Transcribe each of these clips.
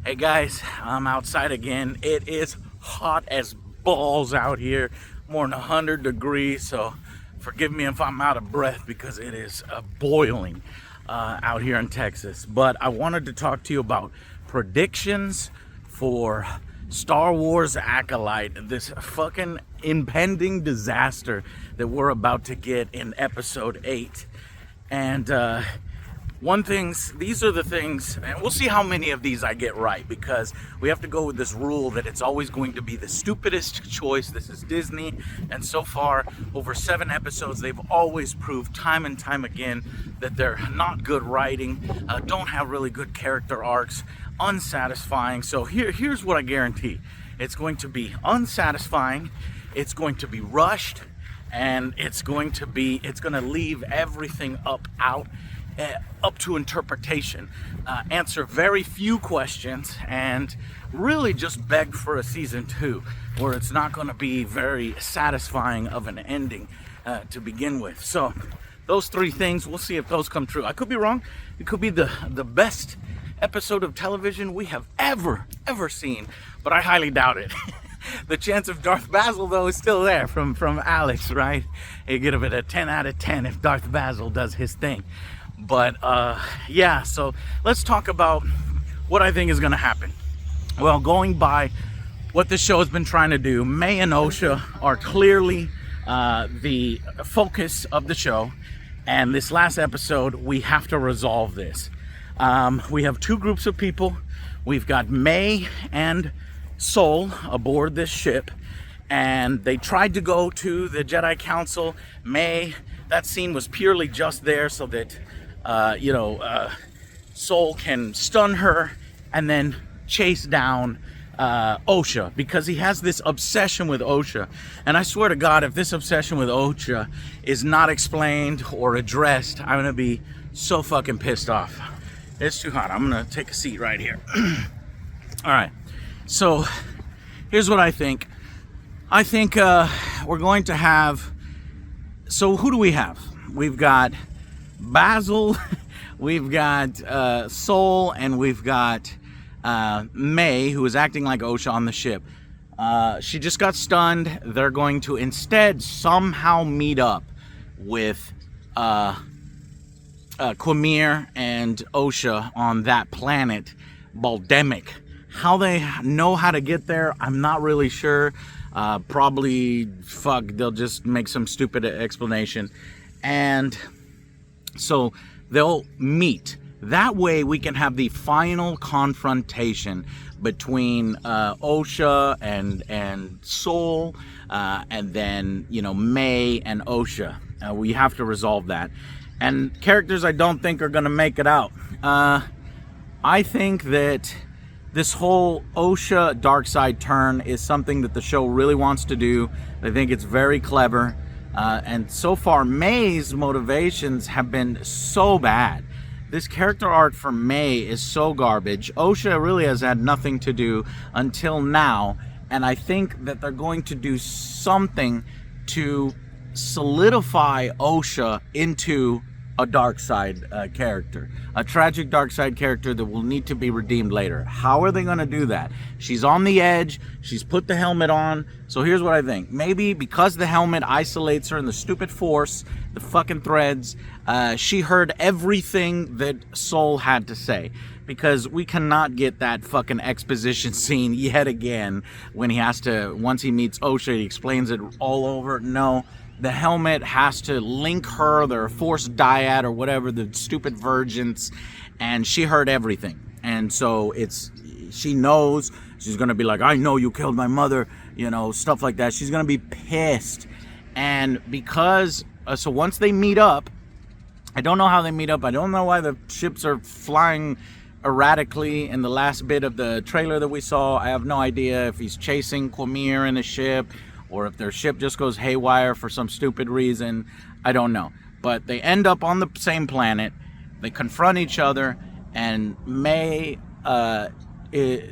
Hey guys, I'm outside again. It is hot as balls out here, more than 100 degrees, so forgive me if I'm out of breath because it is boiling out here in Texas. But I wanted to talk to you about predictions for Star Wars Acolyte, this fucking impending disaster that we're about to get in episode 8. And these are the things, and we'll see how many of these I get right, because we have to go with this rule that it's always going to be the stupidest choice. This is Disney, and so far, over 7 episodes, they've always proved time and time again that they're not good writing, don't have really good character arcs, unsatisfying. So here's what I guarantee. It's going to be unsatisfying, it's going to be rushed, and it's going to leave everything up to interpretation, answer very few questions, and really just beg for a season 2 where it's not going to be very satisfying of an ending to begin with. So those 3 things, we'll see if those come true. I could be wrong. It could be the best episode of television we have ever seen, but I highly doubt it. The chance of Darth Basil, though, is still there from Alex, right? You give it a 10 out of 10 if Darth Basil does his thing. But yeah, so let's talk about what I think is going to happen. Well, going by what the show has been trying to do, May and Osha are clearly the focus of the show. And this last episode, we have to resolve this. We have 2 groups of people. We've got May and Sol aboard this ship, and they tried to go to the Jedi Council. May, that scene was purely just there so that Sol can stun her and then chase down Osha, because he has this obsession with Osha. And I swear to God, if this obsession with Osha is not explained or addressed, I'm gonna be so fucking pissed off. It's too hot. I'm gonna take a seat right here. All right, so here's what I think. I think we're going to have, so who do we have? We've got Basil, we've got Sol, and we've got May, who is acting like Osha on the ship. She just got stunned. They're going to instead somehow meet up with Quamir and Osha on that planet, Baldemic. How they know how to get there, I'm not really sure. Probably, they'll just make some stupid explanation. And so they'll meet. That way we can have the final confrontation between Osha and Sol, and then, May and Osha. We have to resolve that. And characters I don't think are going to make it out. I think that this whole Osha dark side turn is something that the show really wants to do. I think it's very clever. And so far, May's motivations have been so bad. This character arc for May is so garbage. Osha really has had nothing to do until now. And I think that they're going to do something to solidify Osha into a dark side character, a tragic dark side character that will need to be redeemed later. How are they going to do that? She's on the edge. She's put the helmet on. So here's what I think. Maybe because the helmet isolates her in the stupid force, the fucking threads, she heard everything that Sol had to say. Because we cannot get that fucking exposition scene yet again when he has to, once he meets Osha, he explains it all over. No. The helmet has to link her, their force dyad or whatever, the stupid virgins, and she heard everything. And so she knows, she's going to be like, I know you killed my mother, stuff like that. She's going to be pissed. And because, so once they meet up, I don't know how they meet up. I don't know why the ships are flying erratically in the last bit of the trailer that we saw. I have no idea if he's chasing Quamir in a ship, or if their ship just goes haywire for some stupid reason. I don't know. But they end up on the same planet. They confront each other, and May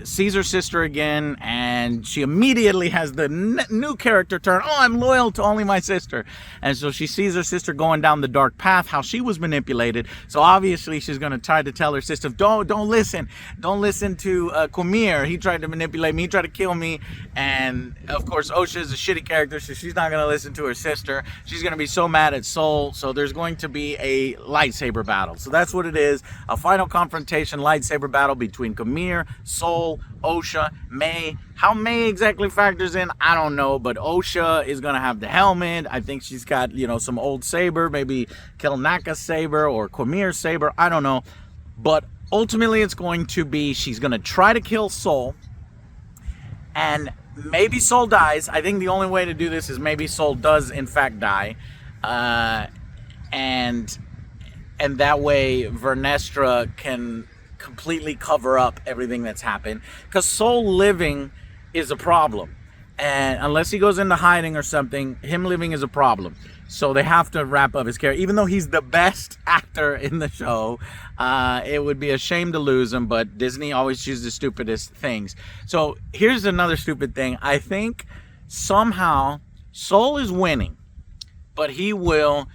sees her sister again, and she immediately has the new character turn. Oh, I'm loyal to only my sister. And so she sees her sister going down the dark path, how she was manipulated. So obviously she's going to try to tell her sister, don't listen to Kumir. He tried to manipulate me, he tried to kill me. And of course Osha is a shitty character, so she's not going to listen to her sister. She's going to be so mad at Soul. So there's going to be a lightsaber battle. So that's what it is, a final confrontation lightsaber battle between Kumir, Soul, Osha, May. How May exactly factors in, I don't know, but Osha is going to have the helmet. I think she's got, some old saber, maybe Kelnaka saber or Kumir saber, I don't know. But ultimately it's going to be, she's going to try to kill Soul, and maybe Soul dies. I think the only way to do this is maybe Soul does in fact die. And that way Vernestra can completely cover up everything that's happened, because Soul living is a problem, and unless he goes into hiding or something, him living is a problem. So they have to wrap up his character, even though he's the best actor in the show. It would be a shame to lose him, but Disney always chooses the stupidest things. So here's another stupid thing. I think somehow Soul is winning, but he will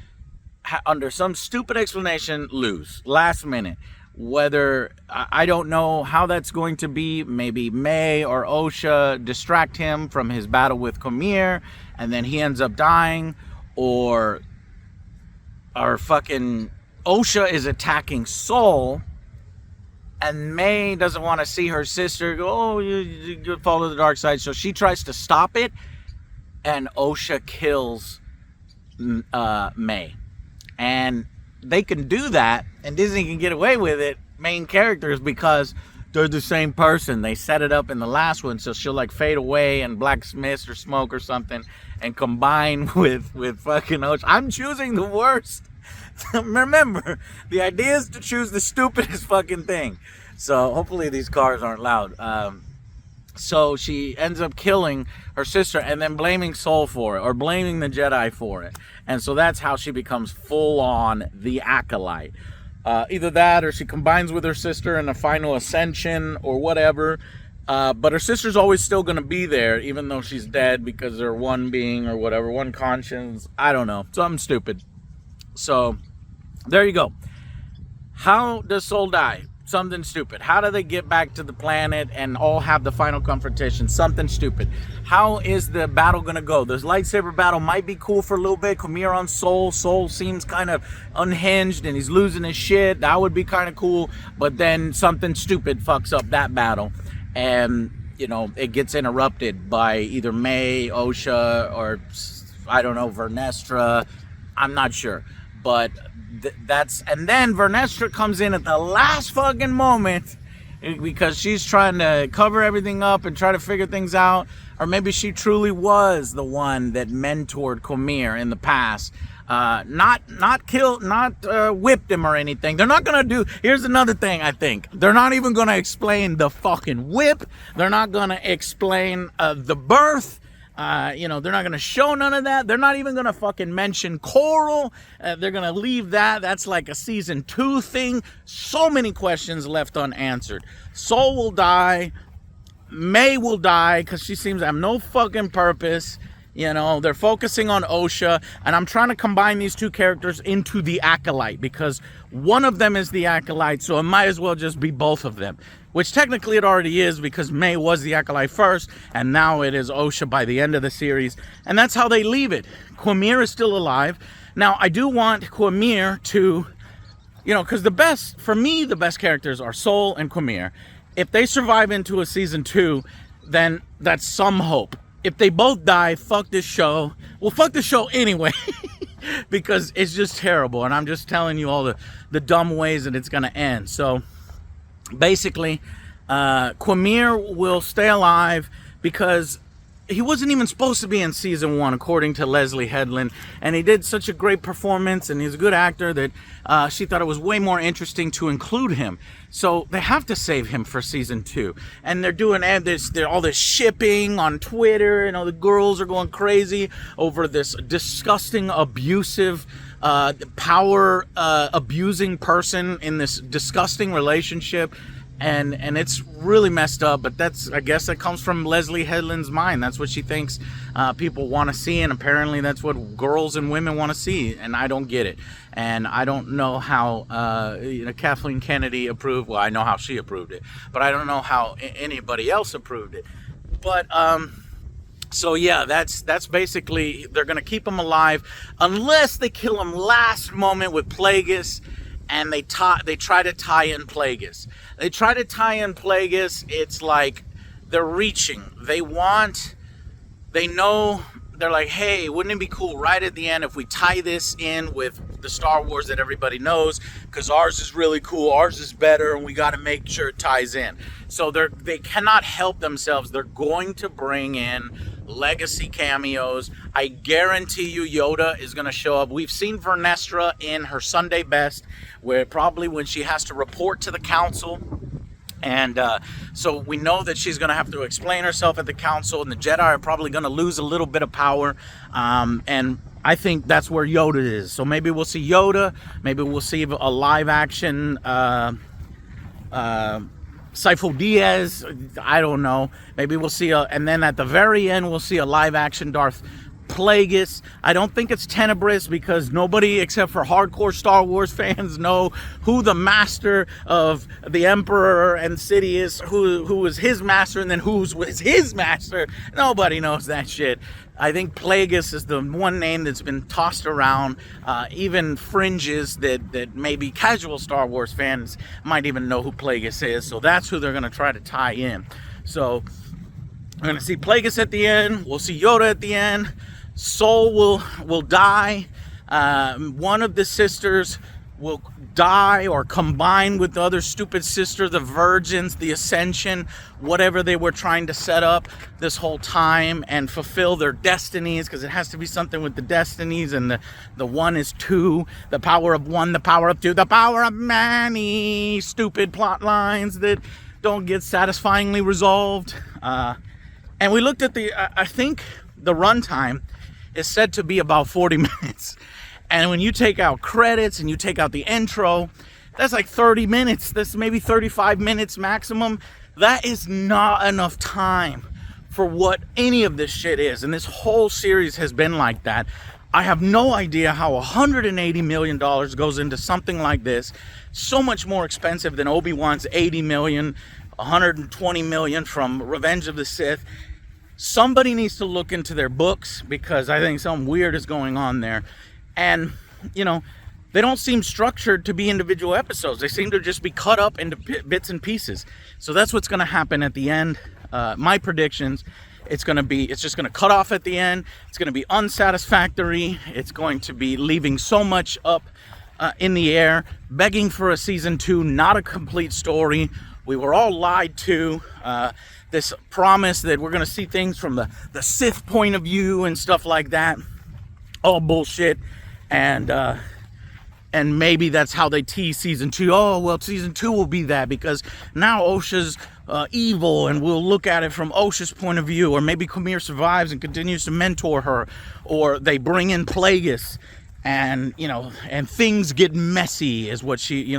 under some stupid explanation lose last minute. Whether, I don't know how that's going to be. Maybe May or Osha distract him from his battle with Kumir, and then he ends up dying, or fucking Osha is attacking Soul, and May doesn't want to see her sister go, oh, you fall to the dark side, so she tries to stop it, and Osha kills May. And they can do that, and Disney can get away with it, main characters, because they're the same person. They set it up in the last one, so she'll like fade away and black mist or smoke or something, and combine with fucking Osha. I'm choosing the worst. Remember, the idea is to choose the stupidest fucking thing. So hopefully these cars aren't loud. So she ends up killing her sister and then blaming Soul for it, or blaming the Jedi for it. And so that's how she becomes full on the Acolyte. Either that, or she combines with her sister in a final ascension or whatever. But her sister's always still going to be there, even though she's dead, because they're one being or whatever, one conscience. I don't know. Something stupid. So there you go. How does Soul die? Something stupid. How do they get back to the planet and all have the final confrontation? Something stupid. How is the battle gonna go? This lightsaber battle might be cool for a little bit. Kumir on Soul. Soul seems kind of unhinged and he's losing his shit. That would be kind of cool. But then something stupid fucks up that battle, and it gets interrupted by either May, Osha, or I don't know, Vernestra. I'm not sure, but and then Vernestra comes in at the last fucking moment, because she's trying to cover everything up and try to figure things out. Or maybe she truly was the one that mentored Kumir in the past. Not whipped him or anything. They're not gonna do. Here's another thing. I think they're not even gonna explain the fucking whip. They're not gonna explain the birth. They're not going to show none of that. They're not even going to fucking mention Coral. They're going to leave that. That's like a season 2 thing. So many questions left unanswered. Soul will die. May will die because she seems to have no fucking purpose. They're focusing on Osha, and I'm trying to combine these two characters into the Acolyte, because one of them is the Acolyte, so it might as well just be both of them. Which technically it already is, because May was the Acolyte first, and now it is Osha by the end of the series. And that's how they leave it. Kumir is still alive. Now, I do want Kumir to, because the best characters are Soul and Kumir. If they survive into a season 2, then that's some hope. If they both die, fuck this show. Well, fuck the show anyway, because it's just terrible. And I'm just telling you all the dumb ways that it's going to end. So basically, Kumir will stay alive because he wasn't even supposed to be in season 1, according to Leslie Headland, and he did such a great performance, and he's a good actor, that she thought it was way more interesting to include him. So they have to save him for season 2, and they're doing all this shipping on Twitter. The girls are going crazy over this disgusting, abusive, power abusing person in this disgusting relationship. and it's really messed up. But that's, I guess, that comes from Leslie Headland's mind. That's what she thinks people want to see, and apparently that's what girls and women want to see, and I don't get it. And I don't know how Kathleen Kennedy approved. Well, I know how she approved it, but I don't know how anybody else approved it. But so yeah, that's basically, they're gonna keep him alive unless they kill him last moment with Plagueis. And they try to tie in Plagueis. It's like they're reaching. They're like, hey, wouldn't it be cool right at the end if we tie this in with the Star Wars that everybody knows? Because ours is really cool, ours is better, and we got to make sure it ties in. So they cannot help themselves. They're going to bring in legacy cameos. I guarantee you Yoda is going to show up. We've seen Vernestra in her Sunday best, where probably when she has to report to the council. And so we know that she's going to have to explain herself at the council, and the Jedi are probably going to lose a little bit of power. And I think that's where Yoda is. So maybe we'll see Yoda. Maybe we'll see a live action Sifo Dyas. I don't know. Maybe we'll see and then at the very end we'll see a live action Darth Plagueis. I don't think it's Tenebrous, because nobody except for hardcore Star Wars fans know who the master of the Emperor and Sidious, who was his master, and then who was his master. Nobody knows that shit. I think Plagueis is the one name that's been tossed around. Even fringes that maybe casual Star Wars fans might even know who Plagueis is. So that's who they're going to try to tie in. So we're going to see Plagueis at the end. We'll see Yoda at the end. Soul will die. One of the sisters will die or combine with the other stupid sister, the Virgins, the Ascension, whatever they were trying to set up this whole time, and fulfill their destinies, because it has to be something with the destinies. And the one is two, the power of one, the power of two, the power of many stupid plot lines that don't get satisfyingly resolved. And we looked at I think the runtime is said to be about 40 minutes. And when you take out credits and you take out the intro, that's like 30 minutes. That's maybe 35 minutes maximum. That is not enough time for what any of this shit is. And this whole series has been like that. I have no idea how $180 million goes into something like this. So much more expensive than Obi-Wan's $80 million, $120 million from Revenge of the Sith. Somebody needs to look into their books, because I think something weird is going on there. And, they don't seem structured to be individual episodes. They seem to just be cut up into bits and pieces. So that's what's going to happen at the end. My predictions, it's just going to cut off at the end. It's going to be unsatisfactory. It's going to be leaving so much up in the air, begging for a season 2, not a complete story. We were all lied to. This promise that we're going to see things from the Sith point of view and stuff like that. All bullshit. And maybe that's how they tease season 2. Oh, well, season 2 will be that, because now Osha's evil, and we'll look at it from Osha's point of view. Or maybe Kumir survives and continues to mentor her. Or they bring in Plagueis, and and things get messy, is what she,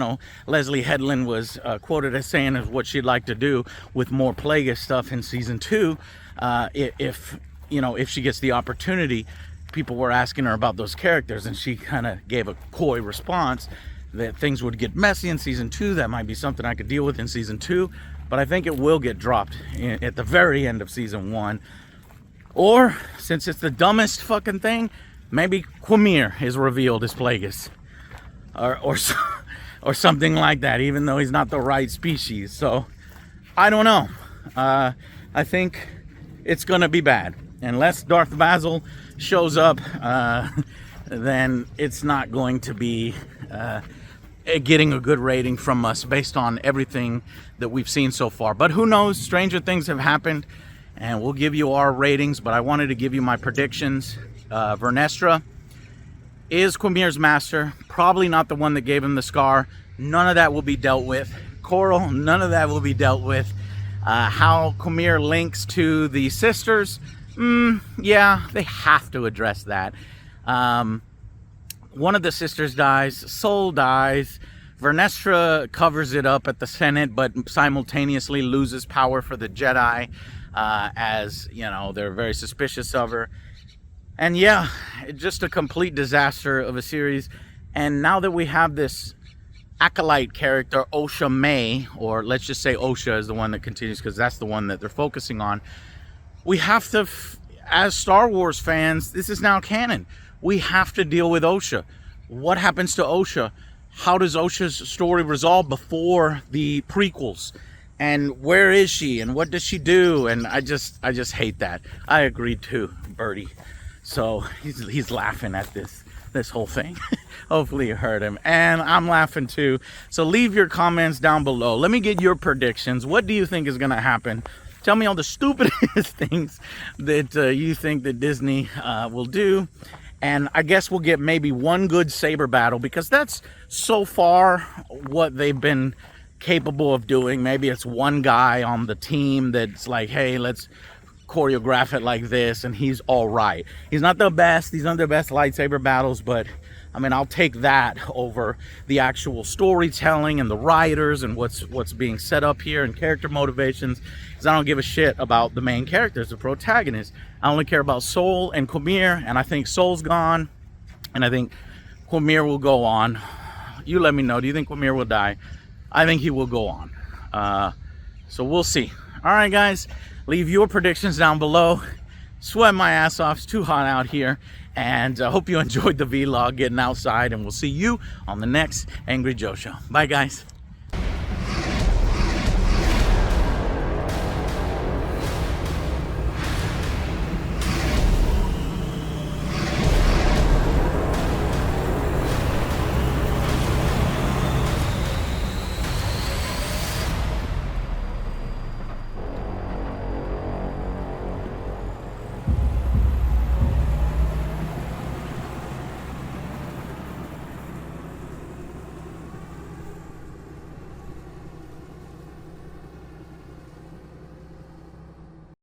Leslie Headland was quoted as saying is what she'd like to do with more Plagueis stuff in season 2, if she gets the opportunity. People were asking her about those characters, and she kind of gave a coy response that things would get messy in season 2. That might be something I could deal with in season 2, but I think it will get dropped at the very end of season 1. Or, since it's the dumbest fucking thing, maybe Quamir is revealed as Plagueis, or something like that, even though he's not the right species. So I don't know. I think it's gonna be bad. Unless Darth Basil shows up, then it's not going to be getting a good rating from us based on everything that we've seen so far. But who knows? Stranger things have happened, and we'll give you our ratings. But I wanted to give you my predictions. Vernestra is Quamir's master. Probably not the one that gave him the scar. None of that will be dealt with. Coral, none of that will be dealt with. How Quamir links to the sisters, yeah, they have to address that. One of the sisters dies, Soul dies, Vernestra covers it up at the Senate, but simultaneously loses power for the Jedi, as you know, they're very suspicious of her. And yeah, it's just a complete disaster of a series. And now that we have this Acolyte character, Osha May, or let's just say Osha is the one that continues because that's the one that they're focusing on, we have to, as Star Wars fans, this is now canon. We have to deal with Osha. What happens to Osha? How does Osha's story resolve before the prequels? And where is she? And what does she do? And I just hate that. I agree too, Birdie. So he's laughing at this whole thing. Hopefully you heard him. And I'm laughing too. So leave your comments down below. Let me get your predictions. What do you think is going to happen? Tell me all the stupidest things that you think that Disney will do. And I guess we'll get maybe one good saber battle, because that's so far what they've been capable of doing. Maybe it's one guy on the team that's like, hey, let's choreograph it like this, and he's all right. He's not the best. He's not the best lightsaber battles, but I mean, I'll take that over the actual storytelling and the writers and what's being set up here and character motivations, because I don't give a shit about the main characters, the protagonists. I only care about Soul and Quamir, and I think Soul's gone, and I think Quamir will go on. You let me know. Do you think Quamir will die? I think he will go on. So we'll see. All right, guys, leave your predictions down below. Sweat my ass off. It's too hot out here. And I hope you enjoyed the vlog getting outside, and we'll see you on the next Angry Joe Show. Bye, guys.